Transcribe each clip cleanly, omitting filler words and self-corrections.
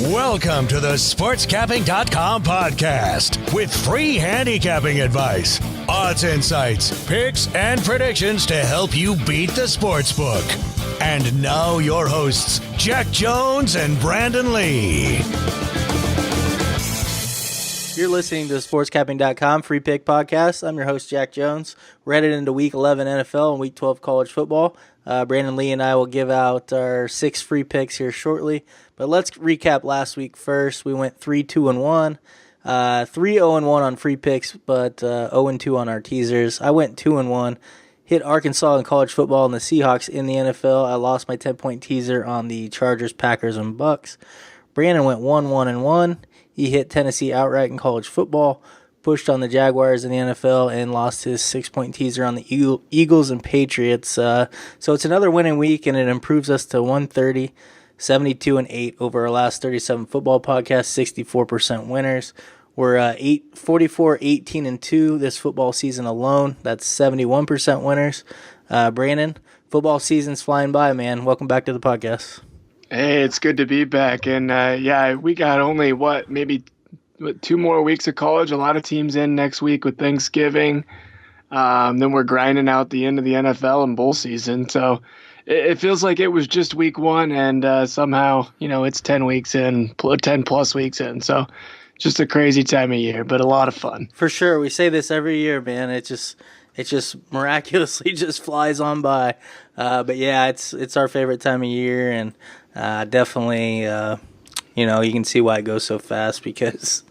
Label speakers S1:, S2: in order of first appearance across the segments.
S1: Welcome to the SportsCapping.com podcast with free handicapping advice, odds insights, picks, and predictions to help you beat the sportsbook. And now your hosts, Jack Jones and Brandon Lee.
S2: You're listening to the SportsCapping.com free pick podcast. I'm your host, Jack Jones. We're headed into Week 11 NFL and Week 12 college football. Brandon Lee and I will give out our 6 free picks here shortly. But let's recap last week first. We went 3-2-1, 3-0-1 on free picks, but 0-2 on our teasers. I went 2-1, hit Arkansas in college football and the Seahawks in the NFL. I lost my 10-point teaser on the Chargers, Packers, and Bucks. Brandon went 1-1-1. He hit Tennessee outright in college football, pushed on the Jaguars in the NFL, and lost his 6-point teaser on the Eagles and Patriots. So it's another winning week, and it improves us to 130, 72-8 over our last 37 football podcasts, 64% winners. We're 44, 18-2 this football season alone. That's 71% winners. Brandon, football season's flying by, man. Welcome back to the podcast.
S3: Hey, it's good to be back. And we got only maybe 2 more weeks of college. A lot of teams in next week with Thanksgiving. Then we're grinding out the end of the NFL and bowl season. So it feels like it was just week 1, and somehow, it's 10 weeks in, 10 plus weeks in. So just a crazy time of year, but a lot of fun.
S2: For sure. We say this every year, man. It just miraculously just flies on by. But yeah, it's our favorite time of year, and definitely, you can see why it goes so fast because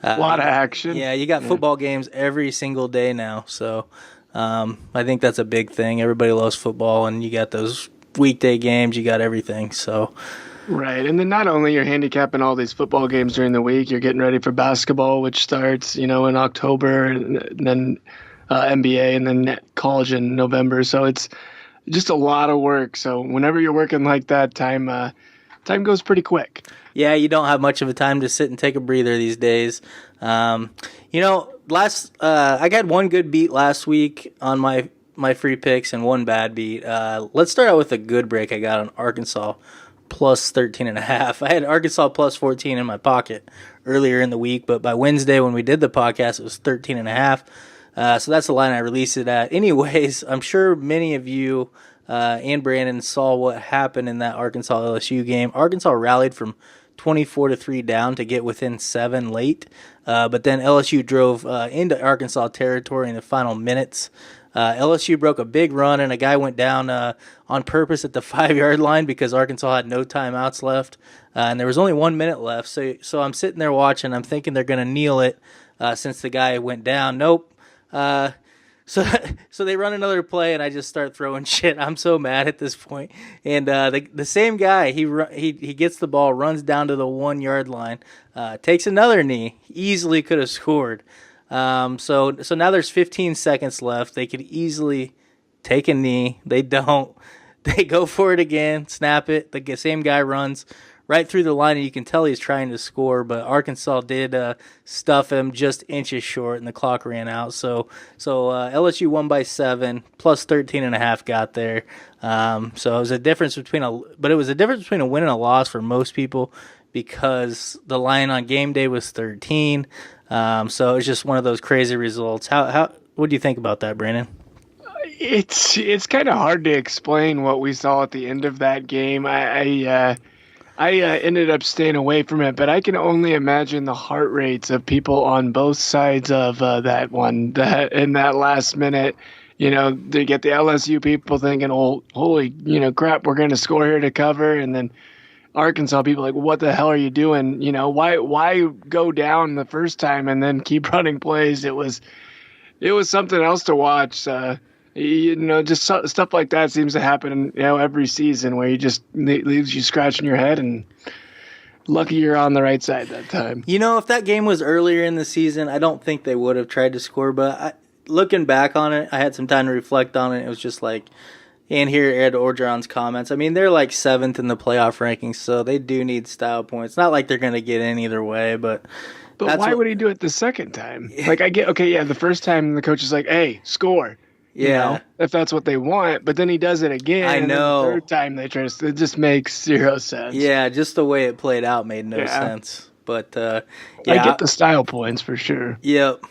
S3: a lot of action.
S2: Yeah, you got football games every single day now, so I think that's a big thing. Everybody loves football, and you got those weekday games, you got everything. So.
S3: Right, and then not only you're handicapping all these football games during the week, you're getting ready for basketball, which starts, in October, and then NBA, and then college in November. So it's just a lot of work. So whenever you're working like that, time goes pretty quick.
S2: Yeah, you don't have much of a time to sit and take a breather these days. I got one good beat last week on my free picks and one bad beat. Let's start out with a good break I got on Arkansas plus 13.5. I had Arkansas plus 14 in my pocket earlier in the week, but by Wednesday when we did the podcast, it was 13.5. So that's the line I released it at. Anyways, I'm sure many of you and Brandon saw what happened in that Arkansas-LSU game. Arkansas rallied from 24-3 down to get within 7 late, but then LSU drove into Arkansas territory in the final minutes. LSU broke a big run, and a guy went down on purpose at the 5-yard line because Arkansas had no timeouts left, and there was only 1 minute left. So I'm sitting there watching. I'm thinking they're going to kneel it since the guy went down. Nope. So they run another play, and I just start throwing shit. I'm so mad at this point. And the same guy, he gets the ball, runs down to the 1-yard line, takes another knee. Easily could have scored. So now there's 15 seconds left. They could easily take a knee. They don't. They go for it again, snap it. The same guy runs right through the line, and you can tell he's trying to score, but Arkansas did stuff him just inches short, and the clock ran out. So LSU won by 7, plus 13.5 got there. So it was a difference between a win and a loss for most people because the line on game day was 13. So it's just one of those crazy results. What do you think about that, Brandon?
S3: It's kind of hard to explain what we saw at the end of that game. I ended up staying away from it, but I can only imagine the heart rates of people on both sides of that one. That in that last minute, they get the LSU people thinking, "Oh, holy, crap, we're going to score here to cover," and then Arkansas people like, "What the hell are you doing? Why go down the first time and then keep running plays?" It was something else to watch. Just stuff like that seems to happen, every season where it leaves you scratching your head, and lucky you're on the right side that time.
S2: If that game was earlier in the season, I don't think they would have tried to score, but looking back on it, I had some time to reflect on it. It was just like, and here Ed Orgeron's comments, I mean, they're like 7th in the playoff rankings, so they do need style points. Not like they're going to get in either way, but
S3: why would he do it the second time? Like, I get, okay, yeah, the first time the coach is like, "Hey, score."
S2: Yeah.
S3: If that's what they want. But then he does it again.
S2: I know.
S3: And the third time they try to, it just makes zero sense.
S2: Yeah, just the way it played out made no sense. But
S3: I get the style points for sure.
S2: Yep.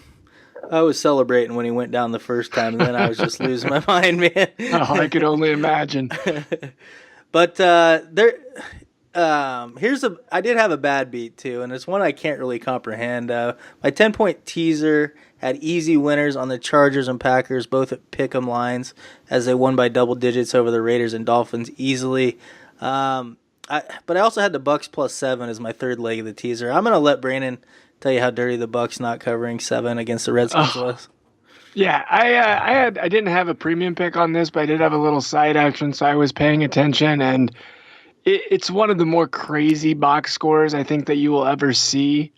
S2: I was celebrating when he went down the first time, and then I was just losing my mind, man.
S3: Oh, I could only imagine.
S2: But I did have a bad beat too, and it's one I can't really comprehend. My 10-point teaser had easy winners on the Chargers and Packers, both at pick'em lines, as they won by double digits over the Raiders and Dolphins easily. But I also had the Bucks +7 as my third leg of the teaser. I'm gonna let Brandon tell you how dirty the Bucks not covering 7 against the Redskins was.
S3: Yeah, I didn't have a premium pick on this, but I did have a little side action, so I was paying attention, and it's one of the more crazy box scores I think that you will ever see.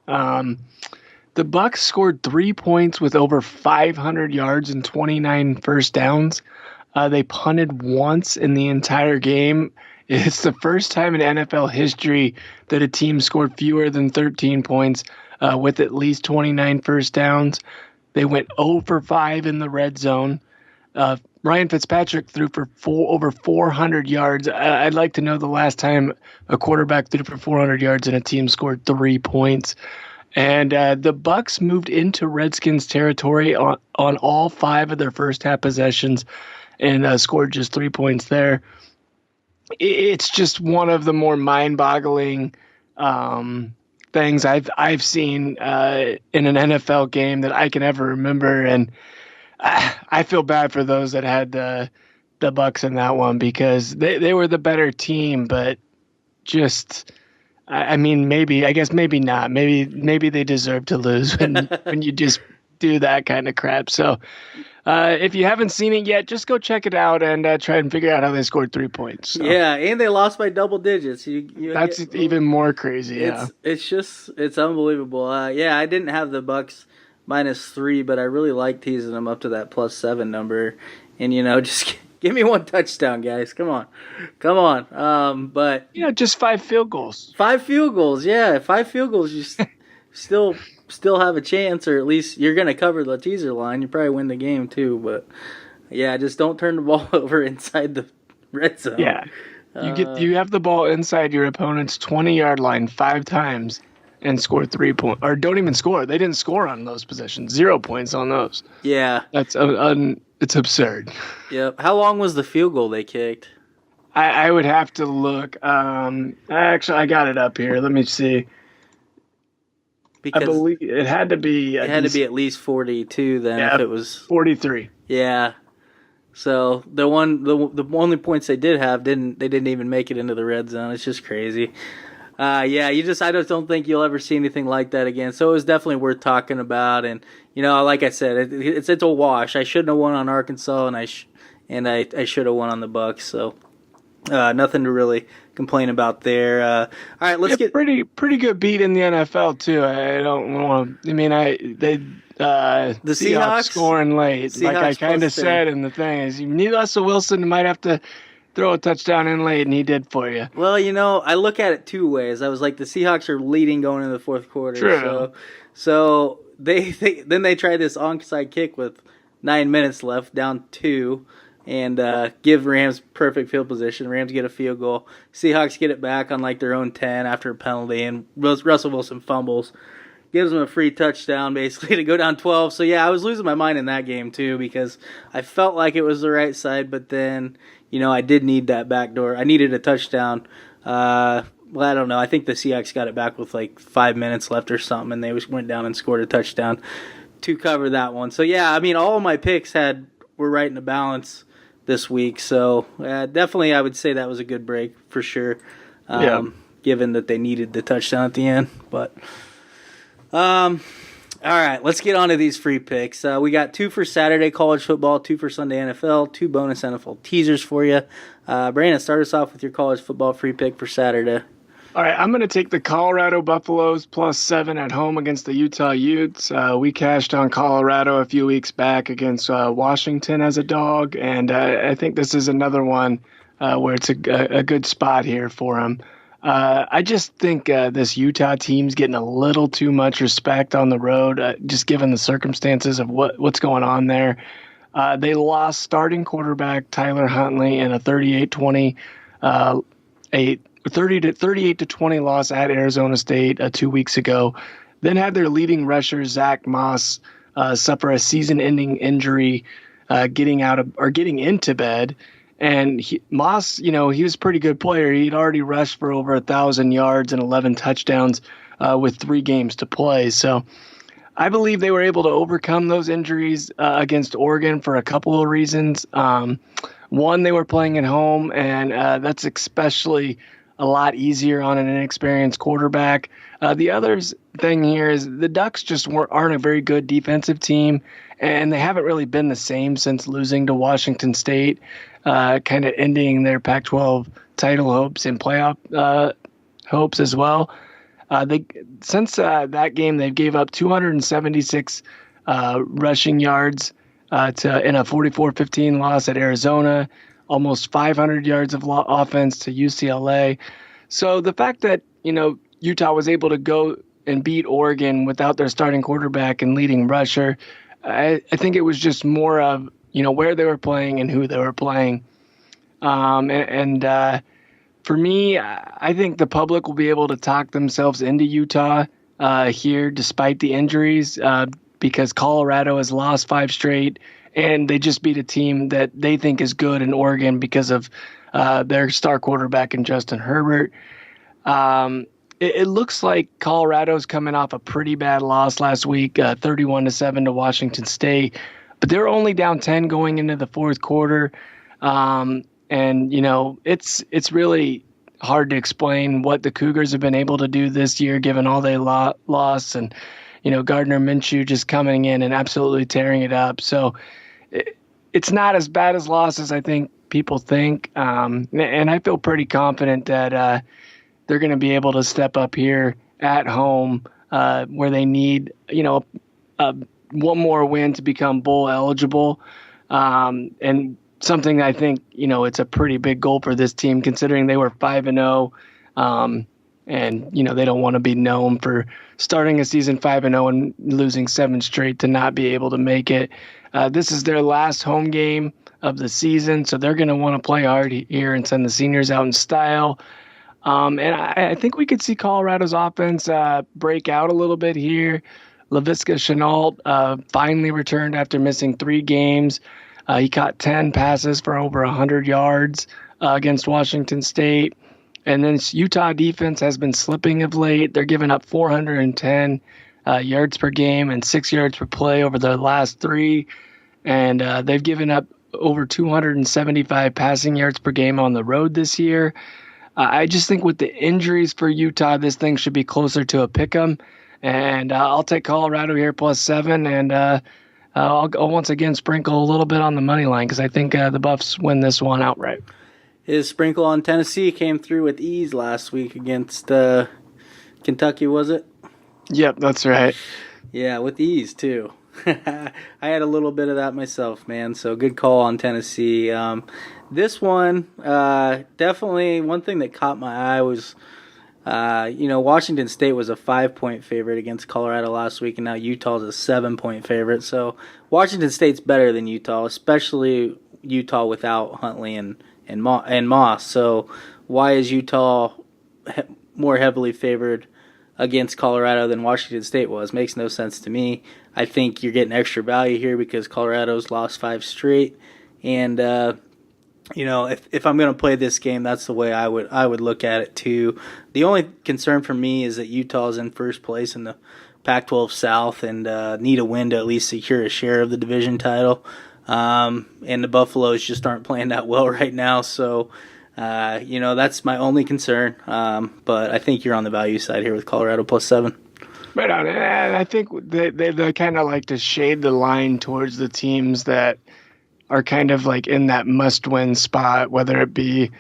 S3: The Bucks scored 3 points with over 500 yards and 29 first downs. They punted once in the entire game. It's the first time in NFL history that a team scored fewer than 13 points with at least 29 first downs. They went 0 for 5 in the red zone. Ryan Fitzpatrick threw for over 400 yards. I'd like to know the last time a quarterback threw for 400 yards and a team scored 3 points. And the Bucks moved into Redskins territory on all 5 of their first half possessions and scored just 3 points there. It's just one of the more mind-boggling things I've seen in an NFL game that I can ever remember, and I feel bad for those that had the Bucks in that one because they were the better team, but just maybe not. Maybe they deserve to lose when you just do that kind of crap. So if you haven't seen it yet, just go check it out and try and figure out how they scored 3 points. So.
S2: Yeah, and they lost by double digits.
S3: That's even more crazy. Yeah,
S2: it's unbelievable. I didn't have the Bucks -3, but I really like teasing them up to that +7 number, and just give me one touchdown, guys. Come on. But
S3: just 5 field goals.
S2: 5 field goals. Yeah, 5 field goals. You still have a chance, or at least you're going to cover the teaser line. You probably win the game too, but yeah, just don't turn the ball over inside the red zone.
S3: Yeah, you have the ball inside your opponent's 20-yard line 5 times and score 3 points, or don't even score. They didn't score on those possessions. 0 points on those.
S2: Yeah,
S3: that's it's absurd.
S2: Yep. How long was the field goal they kicked?
S3: I would have to look. Actually, I got it up here. Let me see.
S2: Because
S3: I believe it had to be.
S2: It had to be at least 42 then.
S3: Yeah,
S2: if it was
S3: 43.
S2: Yeah. So the only points they did have they didn't even make it into the red zone. It's just crazy. I just don't think you'll ever see anything like that again. So it was definitely worth talking about. And like I said, it's a wash. I shouldn't have won on Arkansas, and I should have won on the Bucks. So nothing to really complain about there. All right, let's get
S3: pretty good beat in the NFL too. I don't want to. I mean, the Seahawks scoring late, like I kind of said in the thing is, you need Russell Wilson. You might have to throw a touchdown in late, and he did for you.
S2: Well, I look at it 2 ways. I was like, the Seahawks are leading going into the fourth quarter.
S3: True.
S2: So they try this onside kick with 9 minutes left, down 2, and give Rams perfect field position. Rams get a field goal. Seahawks get it back on their own 10 after a penalty, and Russell Wilson fumbles. Gives them a free touchdown, basically, to go down 12. So, yeah, I was losing my mind in that game, too, because I felt like it was the right side, but then, I did need that backdoor. I needed a touchdown. I don't know. I think the Seahawks got it back with 5 minutes left or something, and they went down and scored a touchdown to cover that one. So, yeah, all of my picks were right in the balance this week. So, definitely I would say that was a good break for sure, given that they needed the touchdown at the end. But all right, let's get on to these free picks. We got 2 for Saturday college football, 2 for Sunday NFL, 2 bonus NFL teasers for you. Brandon, start us off with your college football free pick for Saturday.
S3: All right, I'm going to take the Colorado Buffaloes +7 at home against the Utah Utes. We cashed on Colorado a few weeks back against Washington as a dog, and I think this is another one where it's a good spot here for them. I just think this Utah team's getting a little too much respect on the road, just given the circumstances of what's going on there. They lost starting quarterback Tyler Huntley in a 38-20, a 38-20 loss at Arizona State 2 weeks ago. Then had their leading rusher Zach Moss suffer a season-ending injury, getting into bed. And Moss, he was a pretty good player. He'd already rushed for over 1,000 yards and 11 touchdowns with 3 games to play. So I believe they were able to overcome those injuries against Oregon for a couple of reasons. One, they were playing at home, and that's especially a lot easier on an inexperienced quarterback. The other thing here is the Ducks just aren't a very good defensive team, and they haven't really been the same since losing to Washington State, kind of ending their Pac-12 title hopes and playoff hopes as well. Since that game, they've gave up 276 rushing yards in a 44-15 loss at Arizona, almost 500 yards of offense to UCLA. So the fact that, Utah was able to go and beat Oregon without their starting quarterback and leading rusher, I think it was just more of, where they were playing and who they were playing. For me, I think the public will be able to talk themselves into Utah here despite the injuries because Colorado has lost 5 straight, and they just beat a team that they think is good in Oregon because of their star quarterback in Justin Herbert. It looks like Colorado's coming off a pretty bad loss last week, 31-7 to Washington State, but they're only down 10 going into the fourth quarter. It's really hard to explain what the Cougars have been able to do this year, given all they lost, and Gardner Minshew just coming in and absolutely tearing it up. So it's not as bad as losses I think people think, and I feel pretty confident that they're going to be able to step up here at home where they need one more win to become bowl eligible, and something I think, it's a pretty big goal for this team considering they were 5-0. And, they don't want to be known for starting a season 5-0 and losing 7 straight to not be able to make it. This is their last home game of the season, so they're going to want to play hard here and send the seniors out in style. And I think we could see Colorado's offense break out a little bit here. Laviska Shenault finally returned after missing 3 games. He caught 10 passes for over 100 yards against Washington State. And then Utah defense has been slipping of late. They're giving up 410 yards per game and 6 yards per play over their last 3. And they've given up over 275 passing yards per game on the road this year. I just think with the injuries for Utah, this thing should be closer to a pick'em. And I'll take Colorado here +7. And I'll once again sprinkle a little bit on the money line because I think the Buffs win this one outright.
S2: His sprinkle on Tennessee came through with ease last week against Kentucky, was it?
S3: Yep, that's right.
S2: Yeah, with ease too. I had a little bit of that myself, man. So good call on Tennessee. This one, definitely one thing that caught my eye was, Washington State was a 5-point favorite against Colorado last week, and now Utah's a 7-point favorite. So Washington State's better than Utah, especially Utah without Huntley and Moss. So why is Utah more heavily favored against Colorado than Washington State was? Makes no sense to me. I think you're getting extra value here because Colorado's lost 5 straight, and if I'm going to play this game, that's the way I would look at it too. The only concern for me is that Utah's in first place in the Pac-12 South and need a win to at least secure a share of the division title. And the Buffaloes just aren't playing that well right now, so that's my only concern. But I think you're on the value side here with Colorado +7.
S3: Right on. And I think they kind of like to shade the line towards the teams that are kind of like in that must-win spot, whether it be,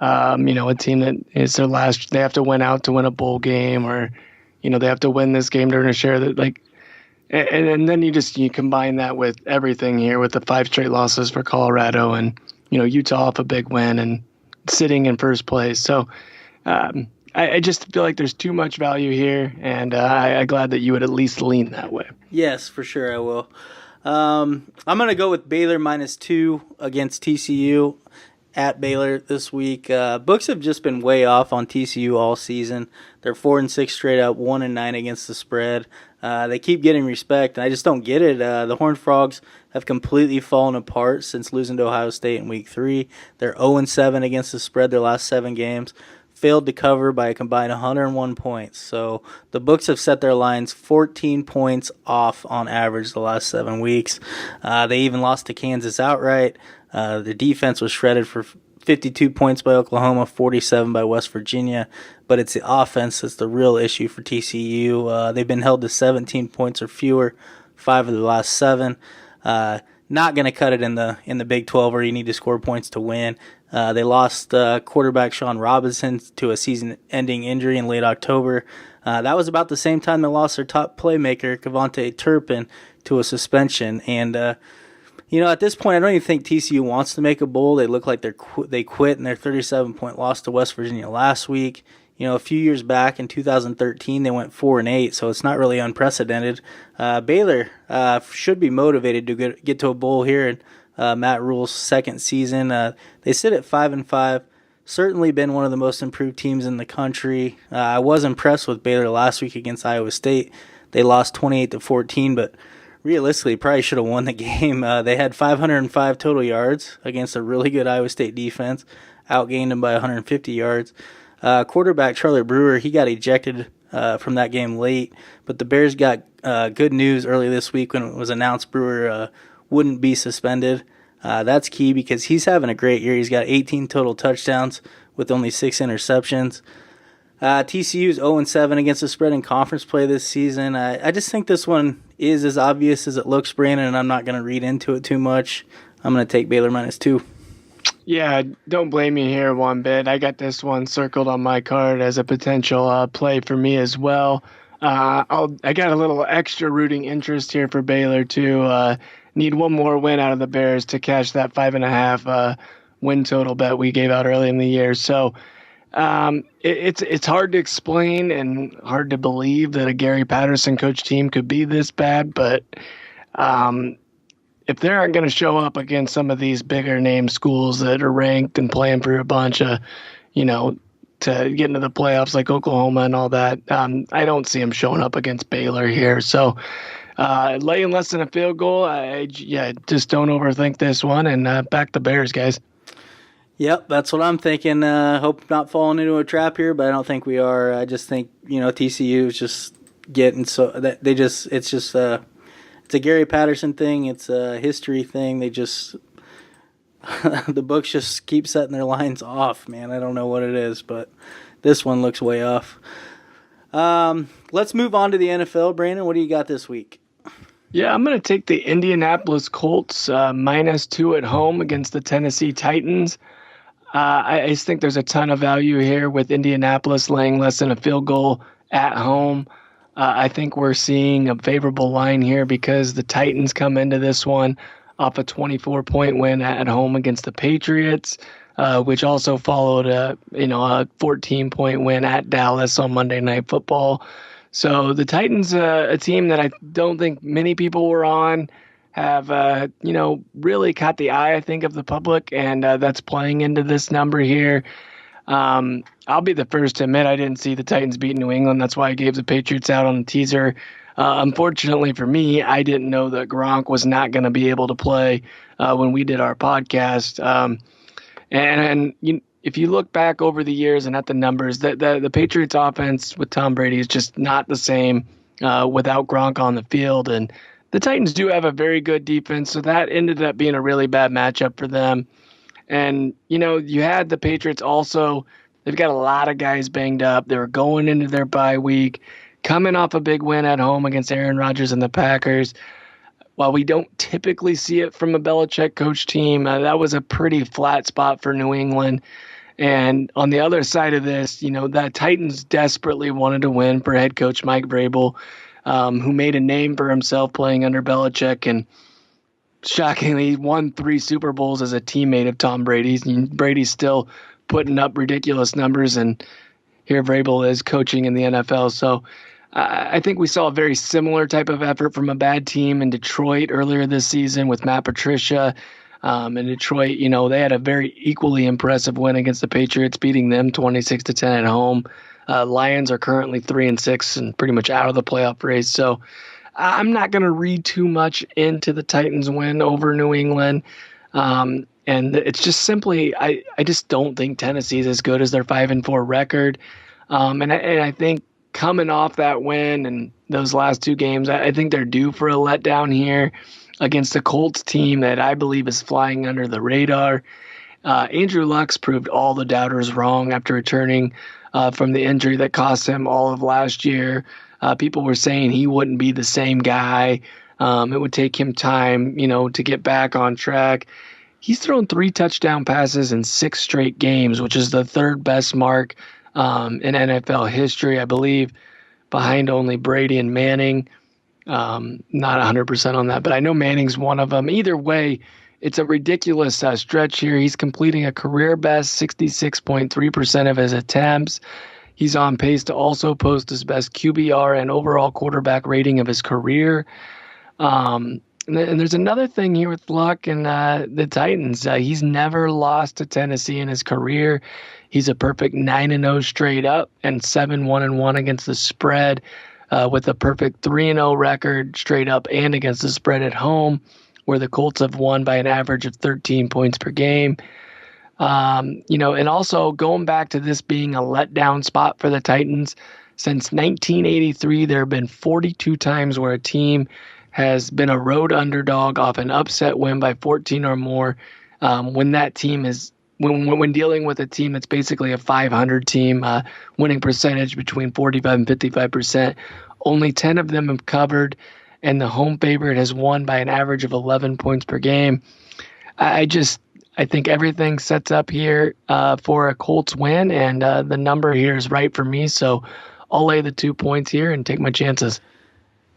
S3: a team that is their last, they have to win out to win a bowl game, or, they have to win this game to earn a share that and then you combine that with everything here with the 5 straight losses for Colorado and, Utah off a big win and sitting in first place. So I just feel like there's too much value here, and I'm glad that you would at least lean that way.
S2: Yes, for sure I will. I'm going to go with Baylor -2 against TCU at Baylor this week. Books have just been way off on TCU all season. They're 4-6 straight up, 1-9 against the spread. They keep getting respect, and I just don't get it. The Horned Frogs have completely fallen apart since losing to Ohio State in Week 3. They're 0-7 against the spread their last 7 games. Failed to cover by a combined 101 points. So the books have set their lines 14 points off on average the last 7 weeks. They even lost to Kansas outright. The defense was shredded for 52 points by Oklahoma, 47 by West Virginia. But it's the offense that's the real issue for TCU. They've been held to 17 points or fewer 5 of the last 7. Not going to cut it in the Big 12 where you need to score points to win. They lost quarterback Sean Robinson to a season-ending injury in late October. That was about the same time they lost their top playmaker, Kevontae Turpin, to a suspension. And, at this point, I don't even think TCU wants to make a bowl. They look like they quit in their 37-point loss to West Virginia last week. A few years back in 2013, they went 4-8, so it's not really unprecedented. Baylor should be motivated to get to a bowl here in Matt Rule's second season. They sit at 5-5. Certainly been one of the most improved teams in the country. I was impressed with Baylor last week against Iowa State. They lost 28-14, but realistically probably should have won the game. They had 505 total yards against a really good Iowa State defense. Outgained them by 150 yards. Quarterback Charlie Brewer, he got ejected from that game late, but the Bears got good news early this week when it was announced Brewer wouldn't be suspended. That's key because he's having a great year. He's got 18 total touchdowns with only 6 interceptions. TCU's 0-7 against the spread in conference play this season. I just think this one is as obvious as it looks, Brandon, and I'm not going to read into it too much. I'm going to take Baylor -2.
S3: Yeah, don't blame me here one bit. I got this one circled on my card as a potential play for me as well. I got a little extra rooting interest here for Baylor too. Need one more win out of the Bears to cash that 5.5 win total bet we gave out early in the year. So it's hard to explain and hard to believe that a Gary Patterson coach team could be this bad, but if they aren't going to show up against some of these bigger name schools that are ranked and playing for a bunch of, to get into the playoffs like Oklahoma and all that, I don't see them showing up against Baylor here. So laying less than a field goal, just don't overthink this one and back the Bears, guys.
S2: Yep, that's what I'm thinking. Hope not falling into a trap here, but I don't think we are. I just think, TCU is just getting so that it's a Gary Patterson thing. It's a history thing. They just the books just keep setting their lines off, man. I don't know what it is, but this one looks way off. Let's move on to the NFL. Brandon, what do you got this week?
S3: Yeah, I'm going to take the Indianapolis Colts -2 at home against the Tennessee Titans. I just think there's a ton of value here with Indianapolis laying less than a field goal at home. I think we're seeing a favorable line here because the Titans come into this one off a 24-point win at home against the Patriots, which also followed a 14-point win at Dallas on Monday Night Football. So the Titans, a team that I don't think many people were on, have really caught the eye, I think, of the public, and that's playing into this number here. I'll be the first to admit I didn't see the Titans beat New England. That's why I gave the Patriots out on the teaser. Unfortunately for me, I didn't know that Gronk was not going to be able to play when we did our podcast. If you look back over the years and at the numbers, the Patriots offense with Tom Brady is just not the same without Gronk on the field. And the Titans do have a very good defense, so that ended up being a really bad matchup for them. And, you had the Patriots also, they've got a lot of guys banged up. They were going into their bye week, coming off a big win at home against Aaron Rodgers and the Packers. While we don't typically see it from a Belichick coach team, that was a pretty flat spot for New England. And on the other side of this, that Titans desperately wanted to win for head coach Mike Vrabel, who made a name for himself playing under Belichick and shockingly won 3 Super Bowls as a teammate of Tom Brady's. Brady's still putting up ridiculous numbers, and here Vrabel is coaching in the NFL. So I think we saw a very similar type of effort from a bad team in Detroit earlier this season with Matt Patricia. In Detroit, they had a very equally impressive win against the Patriots, beating them 26-10 at home. Lions are currently 3-6 and pretty much out of the playoff race. So I'm not going to read too much into the Titans win over New England. And it's just simply, I just don't think Tennessee is as good as their 5-4 record. And I think coming off that win and those last two games, I think they're due for a letdown here against a Colts team that I believe is flying under the radar. Andrew Luck's proved all the doubters wrong after returning from the injury that cost him all of last year. People were saying he wouldn't be the same guy. It would take him time, to get back on track. He's thrown 3 touchdown passes in 6 straight games, which is the third best mark in NFL history, I believe, behind only Brady and Manning. Not 100% on that, but I know Manning's one of them. Either way, it's a ridiculous stretch here. He's completing a career best 66.3% of his attempts. He's on pace to also post his best QBR and overall quarterback rating of his career. And there's another thing here with Luck and the Titans. He's never lost to Tennessee in his career. He's a perfect 9-0 straight up and 7-1-1 against the spread, with a perfect 3-0 record straight up and against the spread at home, where the Colts have won by an average of 13 points per game. And also going back to this being a letdown spot for the Titans, since 1983, there have been 42 times where a team has been a road underdog off an upset win by 14 or more, when that team is when dealing with a team that's basically a 500 team, winning percentage between 45 and 55%. Only 10 of them have covered, and the home favorite has won by an average of 11 points per game. I think everything sets up here for a Colts win, and the number here is right for me. So I'll lay the 2 points here and take my chances.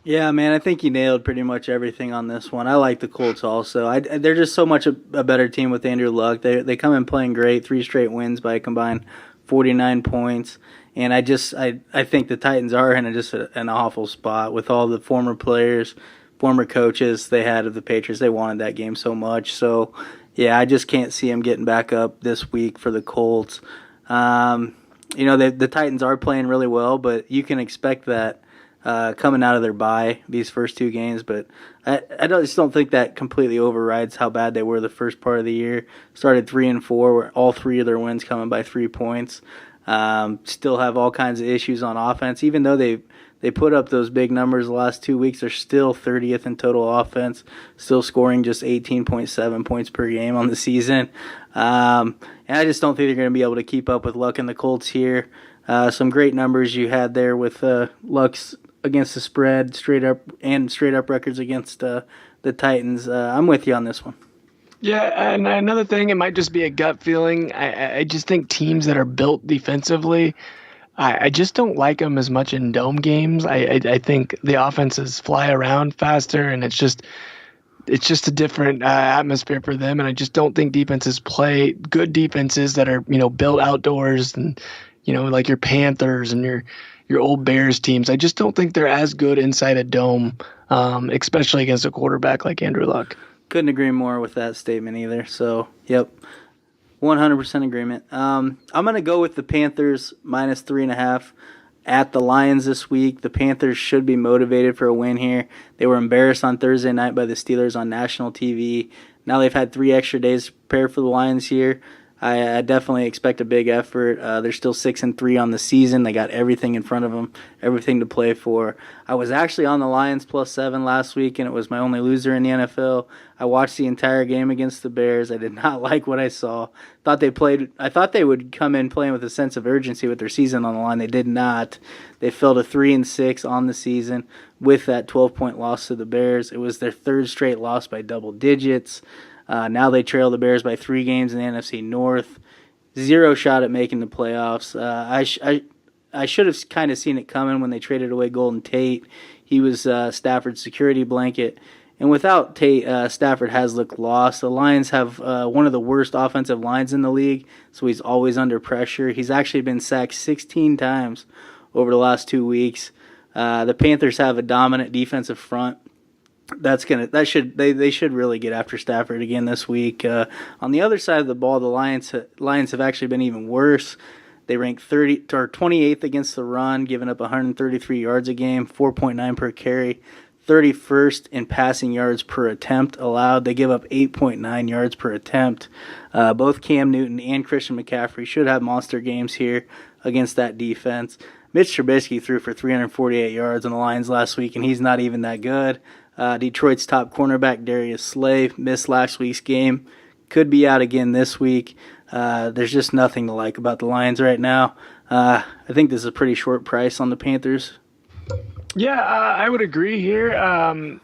S2: Yeah, man, I think you nailed pretty much everything on this one. I like the Colts also. They're just so much a better team with Andrew Luck. They come in playing great, 3 straight wins by a combined 49 points. And I think the Titans are in an awful spot with all the former players, former coaches they had of the Patriots. They wanted that game so much. So, yeah, I just can't see them getting back up this week for the Colts. The Titans are playing really well, but you can expect that coming out of their bye these first 2 games. But I just don't think that completely overrides how bad they were the first part of the year. Started 3-4, where all 3 of their wins coming by 3 points. Still have all kinds of issues on offense. Even though they put up those big numbers the last 2 weeks, they're still 30th in total offense, still scoring just 18.7 points per game on the season. And I just don't think they're going to be able to keep up with Luck and the Colts here. Some great numbers you had there with Luck's against the spread, straight up records against the Titans. I'm with you on this one.
S3: Yeah, and another thing, it might just be a gut feeling. I just think teams that are built defensively, I just don't like them as much in dome games. I think the offenses fly around faster, and it's just a different atmosphere for them. And I just don't think defenses play good defenses that are built outdoors, and like your Panthers and your old Bears teams. I just don't think they're as good inside a dome, especially against a quarterback like Andrew Luck.
S2: Couldn't agree more with that statement either. So, yep, 100% agreement. I'm going to go with the Panthers minus 3.5 at the Lions this week. The Panthers should be motivated for a win here. They were embarrassed on Thursday night by the Steelers on national TV. Now they've had 3 extra days to prepare for the Lions here. I definitely expect a big effort. They're still 6-3 on the season. They got everything in front of them, everything to play for. I was actually on the Lions +7 last week, and it was my only loser in the NFL. I watched the entire game against the Bears. I did not like what I saw. I thought they would come in playing with a sense of urgency with their season on the line. They did not. They fell to 3-6 on the season with that 12-point loss to the Bears. It was their 3rd straight loss by double digits. Now they trail the Bears by 3 games in the NFC North. 0 shot at making the playoffs. I should have kind of seen it coming when they traded away Golden Tate. He was Stafford's security blanket. And without Tate, Stafford has looked lost. The Lions have one of the worst offensive lines in the league, so he's always under pressure. He's actually been sacked 16 times over the last 2 weeks. The Panthers have a dominant defensive front. They should really get after Stafford again this week. On the other side of the ball, the Lions have actually been even worse. They rank 28th against the run, giving up 133 yards a game, 4.9 per carry. 31st in passing yards per attempt allowed. They give up 8.9 yards per attempt. Both Cam Newton and Christian McCaffrey should have monster games here against that defense. Mitch Trubisky threw for 348 yards on the Lions last week, and he's not even that good. Detroit's top cornerback, Darius Slay, missed last week's game. Could be out again this week. There's just nothing to like about the Lions right now. I think this is a pretty short price on the Panthers.
S3: Yeah, I would agree here.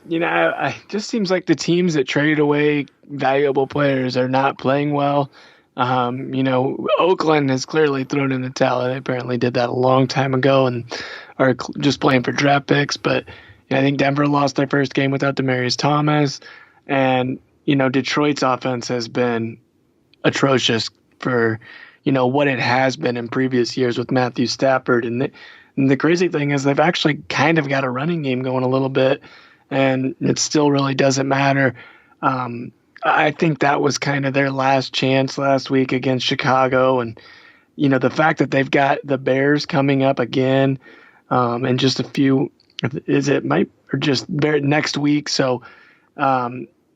S3: It just seems like the teams that traded away valuable players are not playing well. Oakland has clearly thrown in the towel. They apparently did that a long time ago and are just playing for draft picks. But I think Denver lost their first game without Demaryius Thomas. And, Detroit's offense has been atrocious for, what it has been in previous years with Matthew Stafford. And the crazy thing is they've actually kind of got a running game going a little bit, and it still really doesn't matter. I think that was kind of their last chance last week against Chicago. And, the fact that they've got the Bears coming up again and just a few next week. So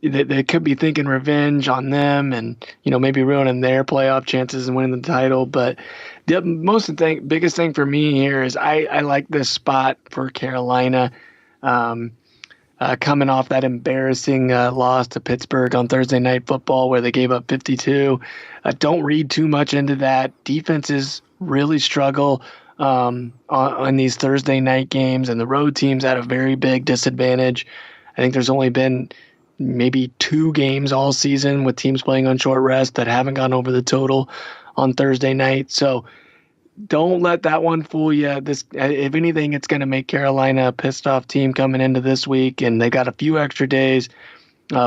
S3: they could be thinking revenge on them and, maybe ruining their playoff chances and winning the title. But the biggest thing for me here is I like this spot for Carolina coming off that embarrassing loss to Pittsburgh on Thursday Night Football where they gave up 52. Don't read too much into that. Defenses really struggle on these Thursday night games, and the road teams at a very big disadvantage. I think there's only been maybe 2 games all season with teams playing on short rest that haven't gone over the total on Thursday night. So don't let that one fool you. If anything, it's going to make Carolina a pissed off team coming into this week, and they got a few extra days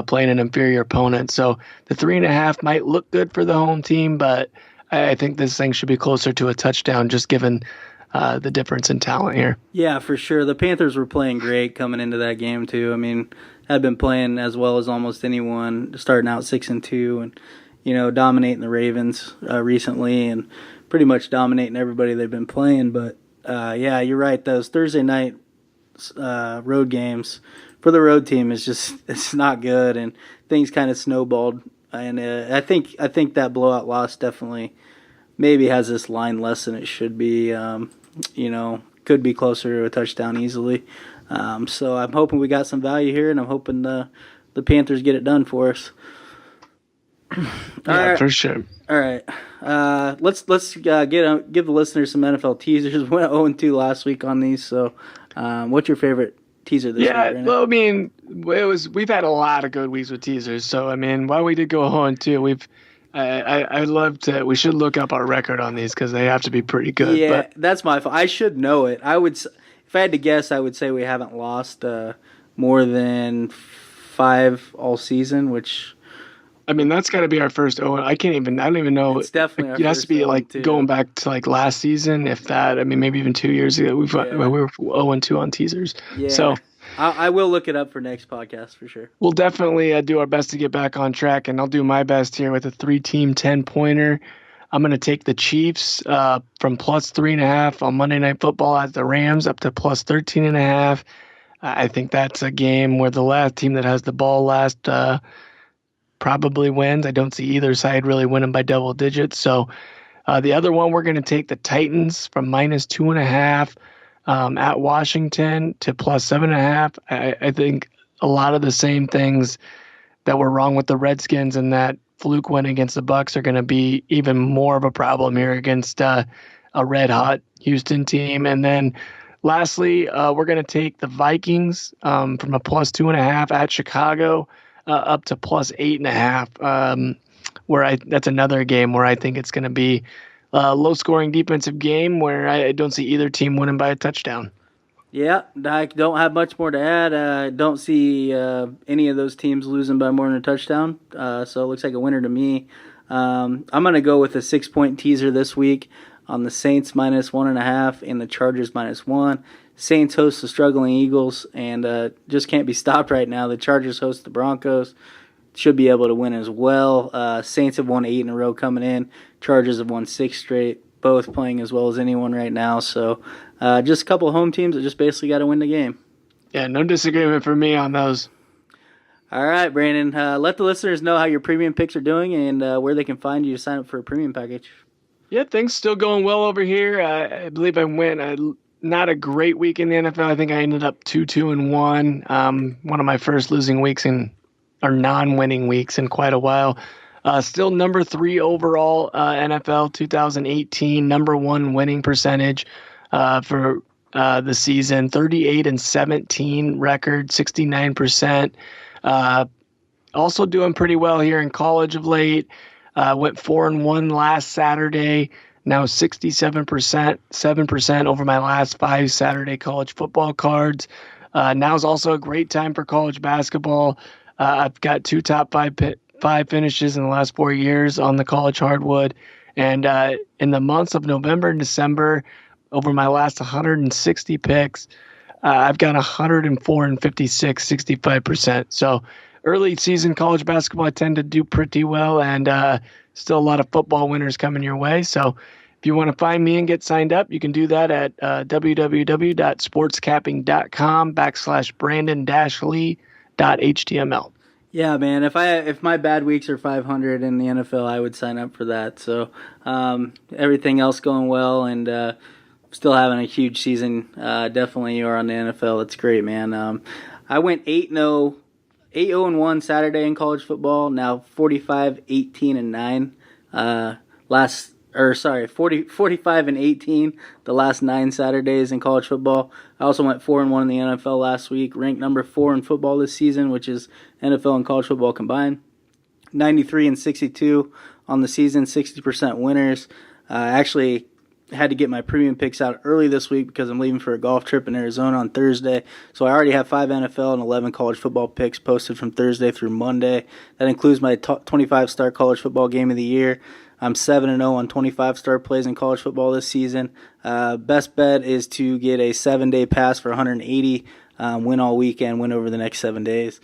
S3: playing an inferior opponent. So the 3.5 might look good for the home team, but I think this thing should be closer to a touchdown just given the difference in talent here.
S2: Yeah, for sure. The Panthers were playing great coming into that game too. I mean, had been playing as well as almost anyone, starting out 6-2, and dominating the Ravens recently, and pretty much dominating everybody they've been playing. But yeah, you're right. Those Thursday night road games for the road team it's not good, and things kind of snowballed. And I think that blowout loss definitely maybe has this line less than it should be. Could be closer to a touchdown easily. So I'm hoping we got some value here, and I'm hoping the Panthers get it done for us.
S3: Yeah, for sure.
S2: All right. Let's give the listeners some NFL teasers. We went 0-2 last week on these. So, what's your favorite teaser this week?
S3: Yeah, well, I mean, we've had a lot of good weeks with teasers. So, I mean, while we did go 0-2, I'd love to. We should look up our record on these because they have to be pretty good.
S2: Yeah, that's my fault. I should know it. If I had to guess, I would say we haven't lost more than 5 all season, which.
S3: I mean, that's got to be our first. I don't even know.
S2: It's definitely our
S3: it has to be like going back to like last season, if that. I mean, maybe even 2 years ago. We were 0-2 on teasers.
S2: Yeah.
S3: So
S2: I will look it up for next podcast for sure.
S3: We'll definitely do our best to get back on track, and I'll do my best here with a 3-team 10-pointer. I'm going to take the Chiefs from plus 3.5 on Monday Night Football at the Rams up to plus 13.5. I think that's a game where the last team that has the ball last probably wins. I don't see either side really winning by double digits. So the other one, we're going to take the Titans from minus 2.5 at Washington to plus 7.5. I think a lot of the same things that were wrong with the Redskins and that fluke win against the Bucs are going to be even more of a problem here against a red-hot Houston team. And then lastly, we're going to take the Vikings from a plus 2.5 at Chicago up to plus 8.5. That's another game where I think it's going to be a low-scoring defensive game where I don't see either team winning by a touchdown.
S2: Yeah, I don't have much more to add. I don't see any of those teams losing by more than a touchdown, so it looks like a winner to me. I'm going to go with a 6-point teaser this week on the Saints -1.5 and the Chargers -1. Saints host the struggling Eagles and just can't be stopped right now. The Chargers host the Broncos. Should be able to win as well. Saints have won 8 in a row coming in. Chargers have won 6 straight, both playing as well as anyone right now. So just a couple of home teams that just basically got to win the game.
S3: Yeah, no disagreement for me on those.
S2: All right, Brandon. Let the listeners know how your premium picks are doing and where they can find you to sign up for a premium package.
S3: Yeah, things still going well over here. I believe I went not a great week in the NFL. I think I ended up 2-2-1. One of my first losing weeks or non-winning weeks in quite a while. Still number 3 overall NFL 2018, number 1 winning percentage for the season, 38-17 record, 69%. Also doing pretty well here in college of late. Went 4-1 last Saturday. Now 67%, 7% over my last 5 Saturday college football cards. Now is also a great time for college basketball. I've got 2 top 5 finishes in the last 4 years on the college hardwood. And in the months of November and December, over my last 160 picks, I've got 104 and 56, 65%. So early season college basketball, I tend to do pretty well, and still a lot of football winners coming your way. So if you want to find me and get signed up, you can do that at www.sportscapping.com/Brandon-Lee.html.
S2: Yeah, man. If my bad weeks are 500 in the NFL, I would sign up for that. So everything else going well and still having a huge season. Definitely you are on the NFL. That's great, man. I went 8-0-1 Saturday in college football. Now 45-18-9. 45-18 the last 9 Saturdays in college football. I also went 4-1 in the NFL last week, ranked number 4 in football this season, which is NFL and college football combined. 93-62 on the season, 60% winners. I actually had to get my premium picks out early this week because I'm leaving for a golf trip in Arizona on Thursday. So I already have 5 NFL and 11 college football picks posted from Thursday through Monday. That includes my 25-star college football game of the year. I'm 7-0 on 25-star plays in college football this season. Best bet is to get a 7-day pass for 180, win all weekend, win over the next 7 days.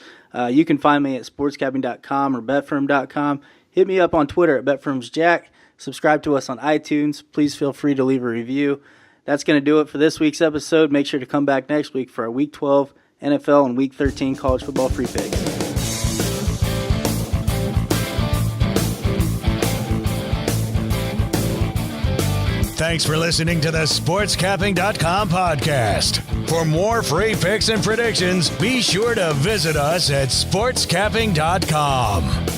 S2: You can find me at sportscapping.com or betfirm.com. Hit me up on Twitter at betfirmsjack. Subscribe to us on iTunes. Please feel free to leave a review. That's going to do it for this week's episode. Make sure to come back next week for our Week 12 NFL and Week 13 college football free picks.
S1: Thanks for listening to the SportsCapping.com podcast. For more free picks and predictions, be sure to visit us at SportsCapping.com.